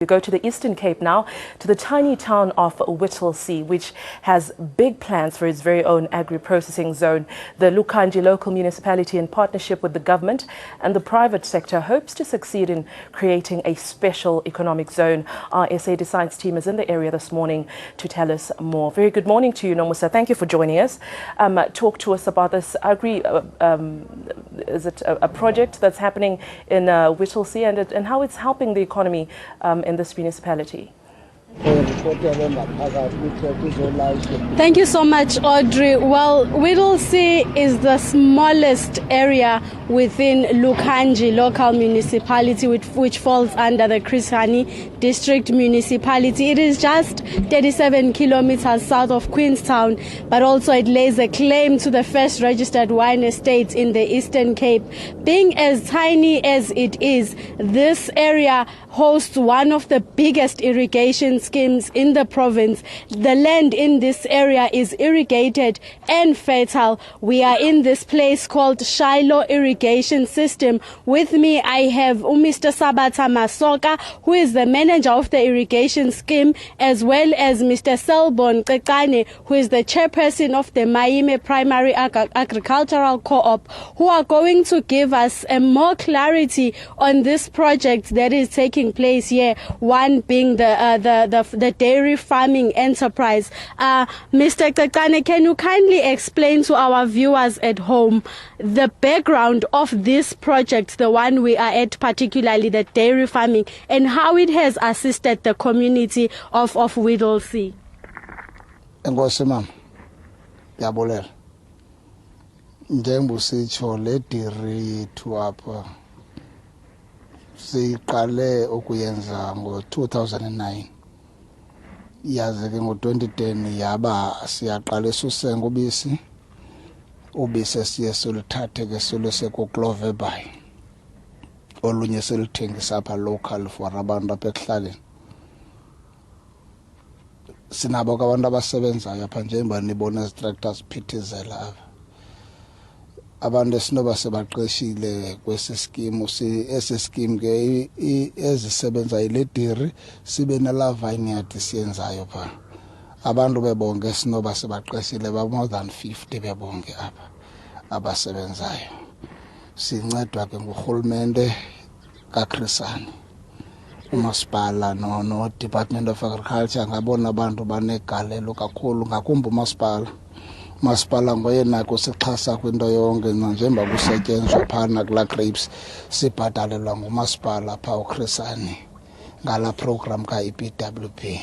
We go to the Eastern Cape now, to the tiny town of Whittlesea, which has big plans for its very own agri-processing zone. The Lukhanji local municipality, in partnership with the government and the private sector, hopes to succeed in creating a special economic zone. Our SA Decides team is in the area this morning to tell us more. Very good morning to you, Nomusa. Thank you for joining us. Talk to us about this is it a project that's happening in Whittlesea and how it's helping the economy in this municipality? Thank you so much, Audrey. Well, Whittlesea is the smallest area within Lukhanji local municipality, which falls under the Chris Hani district municipality. It is just 37 kilometers south of Queenstown, but also it lays a claim to the first registered wine estate in the Eastern Cape. Being as tiny as it is, this area hosts one of the biggest irrigation schemes in the province. The land in this area is irrigated and fertile. We are in this place called Shiloh Irrigation System. With me, I have Mr. Sabata Masoka, who is the manager of the irrigation scheme, as well as Mr. Selbon Kekane, who is the chairperson of the Maime Primary Agricultural Co-op, who are going to give us more clarity on this project that is taking place here, one being the dairy farming enterprise. Mr. Kekane, can you kindly explain to our viewers at home the background of this project, the one we are at, particularly the dairy farming, and how it has assisted the community of Whittlesea? Enkosi mama, ndiyabulela. Njengositsho le dairy to apha siqale ukuyenza ngo-2009. Yaze ke ngo-2010 yaba siyaqalisa usenga ubisi siye soluthathe ke soluse kuClover Bay. Olunye selithengisa apha local for abantu apha ekuhlaleni. Sinabo abantu abasebenzayo apha njengoba nibona ezi-tractors phithizela apha. Abantu esinoba sebaqeshile kwesi scheme esi scheme ke ezisebenza ile dairy sibe nala vineyard siyenzayo pha. Abantu bebonke esinoba sebaqeshile ba more than 50 bebonke apha abasebenzayo. Sincedwa ke ngurhulumente kaChrisani, umasipala no Department of Agriculture, ngabona abantu banegalelo kakhulu, ngakumbi umasipala ngoyena kusixhasa kwinto yonke njengoba kusetyenzwa phana kula grapes sibhatalelwa ngumasipala pha uChrisani ngala program ka-EPWP.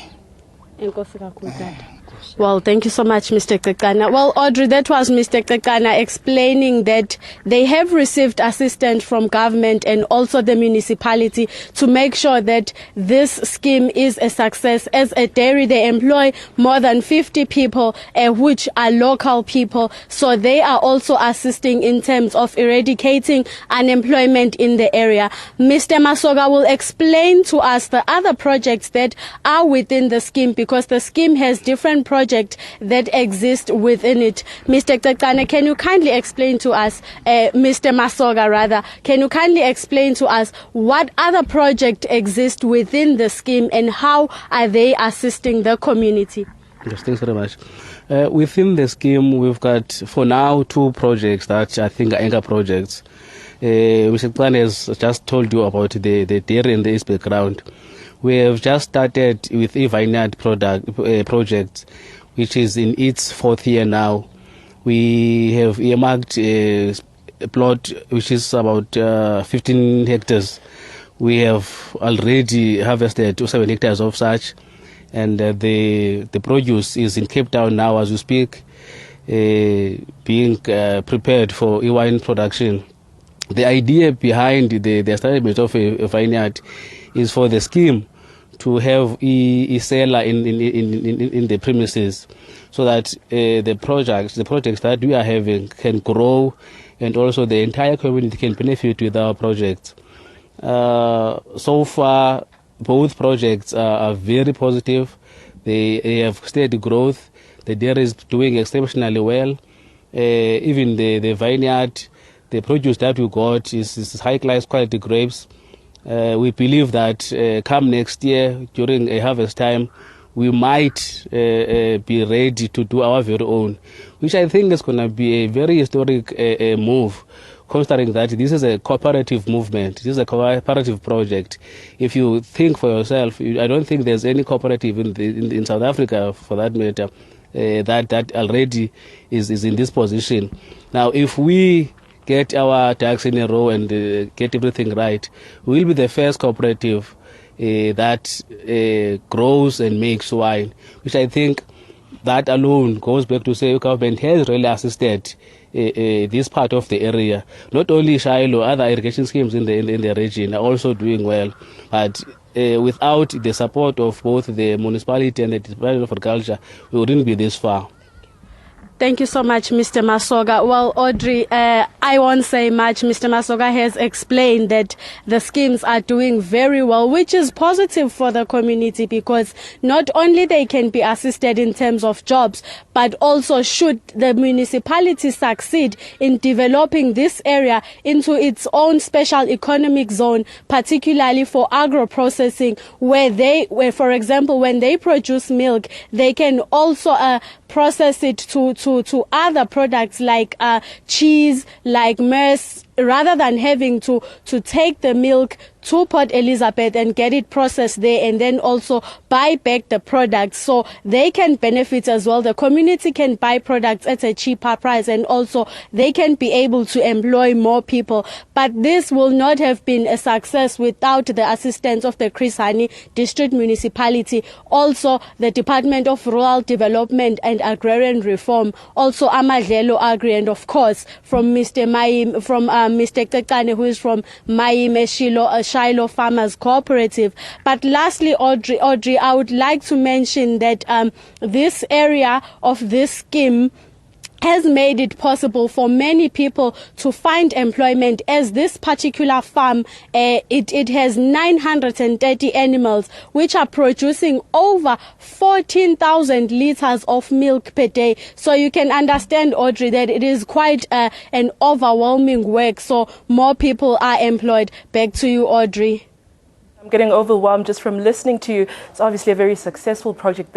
Well, thank you so much, Mr. Kekana. Well, Audrey, that was Mr. Kekana explaining that they have received assistance from government and also the municipality to make sure that this scheme is a success. As a dairy, they employ more than 50 people, which are local people. So they are also assisting in terms of eradicating unemployment in the area. Mr. Masoga will explain to us the other projects that are within the scheme, because the scheme has different projects that exist within it. Mr. Kekane, can you kindly explain to us, Mr. Masoga rather, can you kindly explain to us what other projects exist within the scheme and how are they assisting the community? Yes, thanks very much. Within the scheme, we've got, for now, 2 projects that I think are anchor projects. Mr. Kekane has just told you about the dairy and the east background. We have just started with a vineyard project, which is in its 4th year now. We have earmarked a plot which is about 15 hectares. We have already harvested 7 hectares of such, and the produce is in Cape Town now as we speak, being prepared for wine production. The idea behind the establishment of a vineyard is for the scheme to have a cellar in the premises, so that the projects that we are having can grow, and also the entire community can benefit with our projects. So far, both projects are very positive. They have steady growth. The dairy is doing exceptionally well. Even the vineyard, the produce that we got is high-class quality grapes. We believe that come next year, during a harvest time, we might be ready to do our very own, which I think is going to be a very historic move, considering that this is a cooperative movement, this is a cooperative project. If you think for yourself, I don't think there's any cooperative in South Africa, for that matter, that already is in this position. Now, if we get our ducks in a row and get everything right, we will be the first cooperative that grows and makes wine, which I think that alone goes back to say government has really assisted this part of the area. Not only Shiloh, other irrigation schemes in the region are also doing well, but without the support of both the municipality and the Department of Agriculture, we wouldn't be this far. Thank you so much, Mr. Masoga. Well, Audrey, I won't say much. Mr. Masoga has explained that the schemes are doing very well, which is positive for the community, because not only they can be assisted in terms of jobs, but also should the municipality succeed in developing this area into its own special economic zone, particularly for agro-processing, where, for example, when they produce milk, they can also process it to other products like cheese, like maize, rather than having to take the milk to Port Elizabeth and get it processed there and then also buy back the products. So they can benefit as well. The community can buy products at a cheaper price, and also they can be able to employ more people. But this will not have been a success without the assistance of the Chris Hani District Municipality, also the Department of Rural Development and Agrarian Reform, also Amadlelo Agri, and of course from Mr. Kekane, who is from Shiloh Farmers Cooperative. But lastly, Audrey, I would like to mention that this area of this scheme has made it possible for many people to find employment, as this particular farm, it has 930 animals which are producing over 14,000 liters of milk per day. So you can understand, Audrey, that it is quite an overwhelming work. So more people are employed. Back to you, Audrey. I'm getting overwhelmed just from listening to you. It's obviously a very successful project there.